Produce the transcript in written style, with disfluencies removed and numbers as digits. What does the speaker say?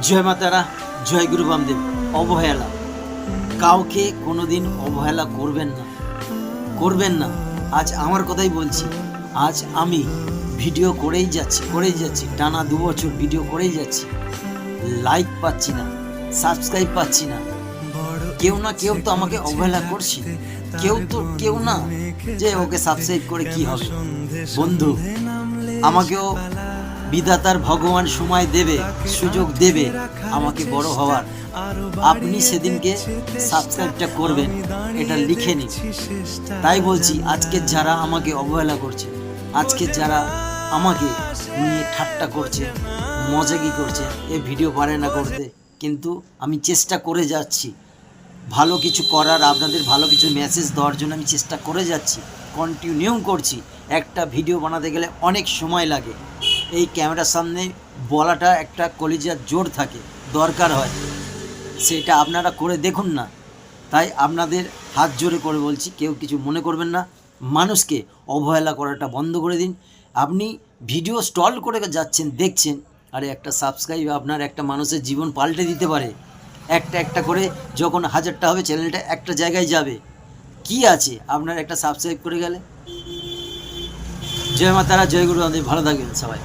জয় মাতারা, জয় গুরু বামদেব। অবহেলা কাউকে কোনোদিন অবহেলা করবেন না। আজ আমার কথাই বলছি। আজ আমি ভিডিও করেই যাচ্ছি টানা 2 বছর ভিডিও করেই যাচ্ছি। লাইক পাচ্ছি না, সাবস্ক্রাইব পাচ্ছি না। কেউ না কেউ তো আমাকে অবহেলা করছে। কেউ না যে ওকে সাবস্ক্রাইব করে কি হবে। বন্ধু, আমাকেও বিধাতার ভগবান সময় দেবে, সুযোগ দেবে আমাকে বড় হওয়ার। আপনি সেদিনকে সাবস্ক্রাইবটা করবেন, এটা লিখে নিন। তাই বলছি, আজকে যারা আমাকে অবহেলা করছে, আজকে যারা আমাকে নিয়ে ঠাট্টা করছে, মজাকি করছে, এ ভিডিও পারে না করতে, কিন্তু আমি চেষ্টা করে যাচ্ছি ভালো কিছু করার, আপনাদের ভালো কিছু মেসেজ দেওয়ার জন্য আমি চেষ্টা করে যাচ্ছি, কন্টিনিউ করছি। একটা ভিডিও বানাতে গেলে অনেক সময় লাগে। এই ক্যামেরার সামনে বলাটা একটা কলিজার জোর থাকে, দরকার হয়, সেটা আপনারা করে দেখুন না। তাই আপনাদের হাত জোরে করে বলছি, কেউ কিছু মনে করবেন না। মানুষকে অবহেলা করাটা বন্ধ করে দিন। আপনি ভিডিও স্টল করে যাচ্ছেন, দেখছেন, আরে একটা সাবস্ক্রাইব আপনার একটা মানুষের জীবন পাল্টে দিতে পারে। একটা করে যখন 1000টা হবে, চ্যানেলটা একটা জায়গায় যাবে। কি আছে আপনার একটা সাবস্ক্রাইব করে গেলে? জয় মাতারা, জয় গুরু বামদেব। ভালো থাকবেন সবাই।